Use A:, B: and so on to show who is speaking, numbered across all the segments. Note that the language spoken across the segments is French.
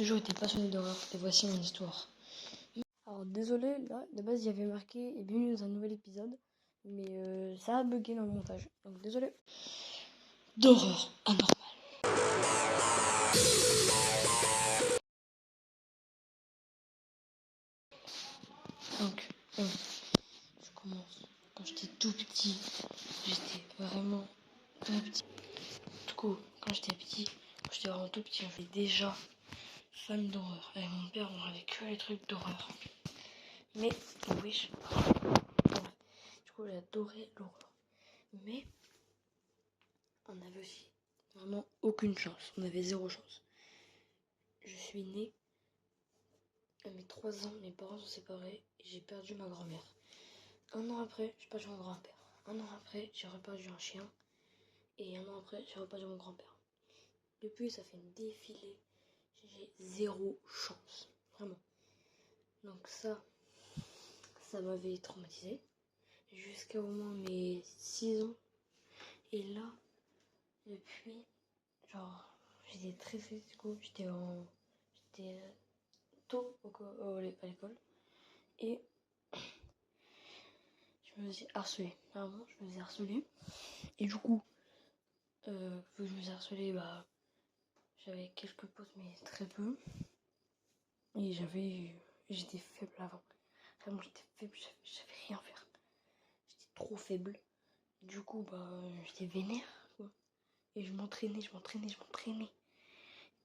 A: toujours été passionné d'horreur et voici mon histoire. Alors désolé, là, de base il y avait marqué et bienvenue dans un nouvel épisode, mais ça a bugué dans le montage, donc désolé. D'horreur anormale. Donc, je commence. Quand j'étais tout petit, j'étais vraiment très petit. Du coup, quand j'étais vraiment tout petit, j'étais déjà fan d'horreur. Avec mon père, on regardait que les trucs d'horreur. Mais, wesh. Du coup, j'adorais l'horreur. Mais, on avait aussi vraiment aucune chance. On avait zéro chance. Je suis née. À mes 3 ans, mes parents sont séparés et j'ai perdu ma grand-mère. Un an après, j'ai perdu mon grand-père. Un an après, j'ai reperdu un chien. Et un an après, j'ai reperdu mon grand-père. Depuis, ça fait une défilée. J'ai zéro chance. Vraiment. Donc ça m'avait traumatisé. Jusqu'à au moins mes 6 ans. Et là, depuis, genre, j'étais très triste du coup. J'étais tôt à l'école. Et je me faisais harceler. Vraiment, je me faisais harceler. Et du coup, vu que je me faisais harceler, bah, j'avais quelques potes, mais très peu. Et j'étais faible avant. Vraiment, j'étais faible, je savais rien faire. J'étais trop faible. Du coup, bah, j'étais vénère, quoi. Et je m'entraînais.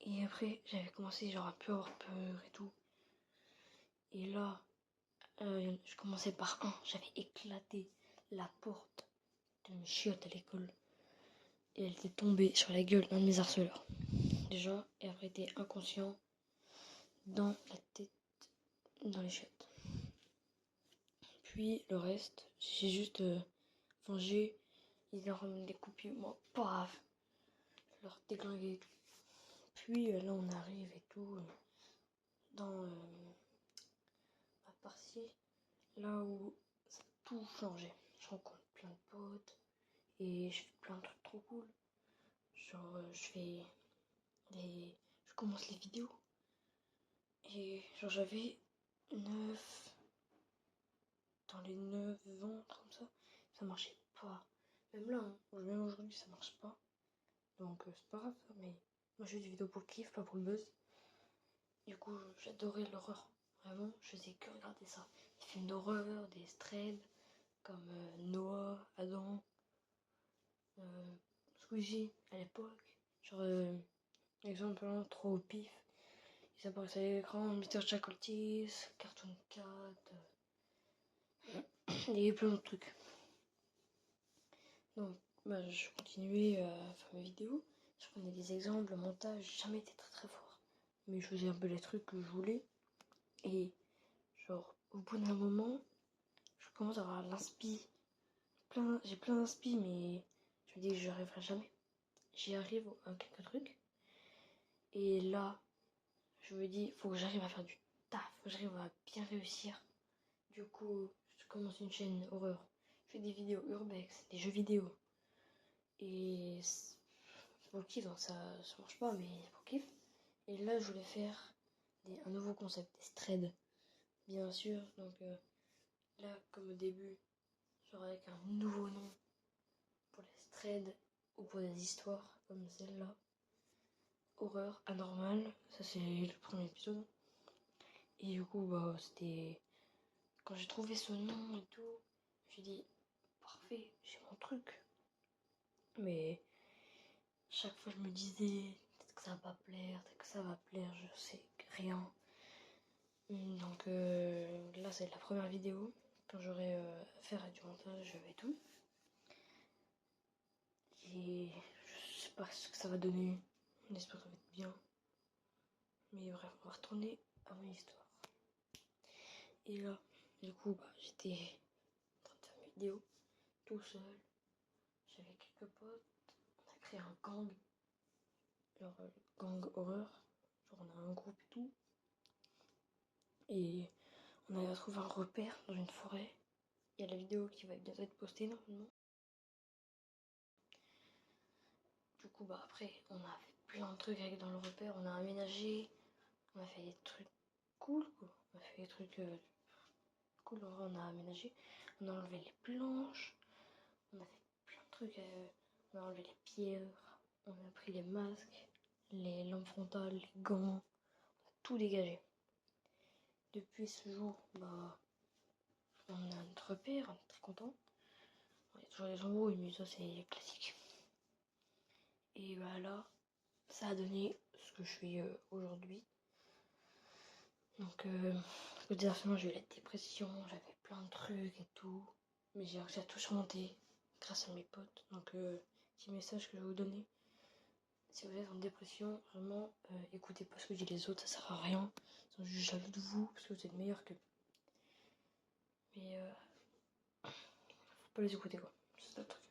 A: Et après, j'avais commencé genre à peu avoir peur et tout. Et là, je commençais par j'avais éclaté la porte de mes chiottes à l'école. Et elle était tombée sur la gueule d'un de mes harceleurs. Déjà, et après, était inconscient dans la tête, dans les chiottes. Puis le reste, j'ai juste vengé. Ils leur ramené des coupures, moi, paf, je leur déglinguais et tout. Puis là, on arrive et tout dans ma partie, là où ça a tout changé. Je rencontre plein de potes et je fais plein de trucs trop cool. Genre, je commence les vidéos. Et genre, j'avais 9, dans les 9 ans, comme ça marchait pas. Même là, même aujourd'hui, ça marche pas. Donc, c'est pas grave, ça, mais moi, je fais des vidéos pour le kiff, pas pour le buzz. Du coup, j'adorais l'horreur. Vraiment, je faisais que regarder ça. Des films d'horreur, des threads, comme Noah, Adam, Squeezie à l'époque. Genre, exemple, trop au pif. Ils apparaissaient à l'écran, Mr. Chacoltis, Cartoon Cat. Il y avait plein de trucs. Donc, bah, je continuais à faire mes vidéos. Je prenais des exemples, le montage, j'ai jamais été très très fort. Mais je faisais un peu les trucs que je voulais. Et genre, au bout d'un moment, je commence à avoir l'inspi. J'ai plein d'inspi, mais je me dis que j'y arriverai jamais. J'y arrive à quelques trucs. Et là, je me dis, faut que j'arrive à faire du taf. Faut que j'arrive à bien réussir. Du coup, je commence une chaîne horreur. Je fais des vidéos urbex, des jeux vidéo. Et pour le kiff, donc ça marche pas, mais pour le kiff. Et là, je voulais faire un nouveau concept, des threads, bien sûr. Donc là, comme au début, genre avec un nouveau nom pour les threads ou pour des histoires comme celle-là. Horreur anormale, ça c'est le premier épisode. Et du coup, bah, c'était. Quand j'ai trouvé ce nom et tout, j'ai dit, parfait, j'ai mon truc. Mais chaque fois, je me disais, peut-être que ça va pas plaire, peut-être que ça va plaire, je sais rien. Donc là, c'est la première vidéo. Quand j'aurai à faire du montage et tout. Et je sais pas ce que ça va donner. On espère que ça va être bien. Mais bref, on va retourner à mon histoire. Et là, du coup, bah, j'étais en train de faire mes vidéos tout seul. J'avais quelques potes. On a créé un gang. Genre, gang horreur. Genre, on a un groupe et tout. Et on avait trouvé un repère dans une forêt. Il y a la vidéo qui va bientôt être postée normalement. Du coup, bah après, on a fait plein de trucs avec dans le repère. On a aménagé On a fait des trucs cool, quoi. On a fait des trucs cool, on a aménagé. On a enlevé les planches. On a fait plein de trucs. On a enlevé les pierres. On a pris les masques, les lampes frontales, les gants. On a tout dégagé. Depuis ce jour, bah, on a notre repère, on est très content. Il y a toujours des embrouilles, mais ça c'est classique. Et bah là, ça a donné ce que je suis aujourd'hui. Donc, le harcèlement, j'ai eu la dépression, j'avais plein de trucs et tout. Mais j'ai réussi à tout surmonter grâce à mes potes. Donc, petit message que je vais vous donner. Si vous êtes en dépression, vraiment, écoutez pas ce que disent les autres, ça sert à rien. Ils sont juste jaloux de vous parce que vous êtes meilleur qu'eux. Mais, faut pas les écouter, quoi. C'est le truc.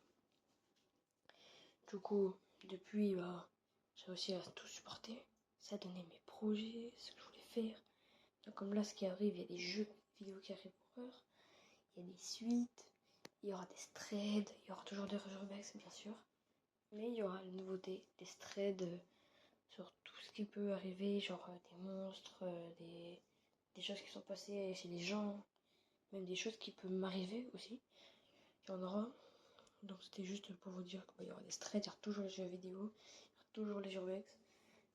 A: Du coup, depuis, bah, j'ai réussi à tout supporter. Ça a donné mes projets, ce que je voulais faire. Donc, comme là, ce qui arrive, il y a des jeux vidéo qui arrivent pour heure. Il y a des suites, il y aura des threads, il y aura toujours des regerbacks bien sûr. Mais il y aura une nouveauté, des threads sur tout ce qui peut arriver, genre des monstres, des choses qui sont passées chez les gens, même des choses qui peuvent m'arriver aussi. Il y en aura. Donc c'était juste pour vous dire qu'il y aura des threads, il y aura toujours les jeux vidéo, il y aura toujours les urbex,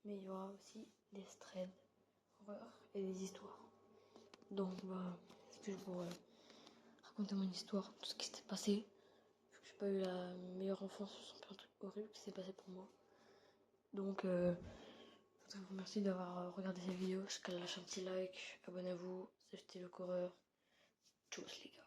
A: mais il y aura aussi des threads horreur et des histoires. Donc bah, c'était juste pour raconter mon histoire, tout ce qui s'était passé. Vu que j'ai pas eu la meilleure enfance, c'est un truc horrible qui s'est passé pour moi. Donc je vous remercie d'avoir regardé cette vidéo. Je lâche un petit like, abonnez-vous, c'était le coureur. Tchuss les gars.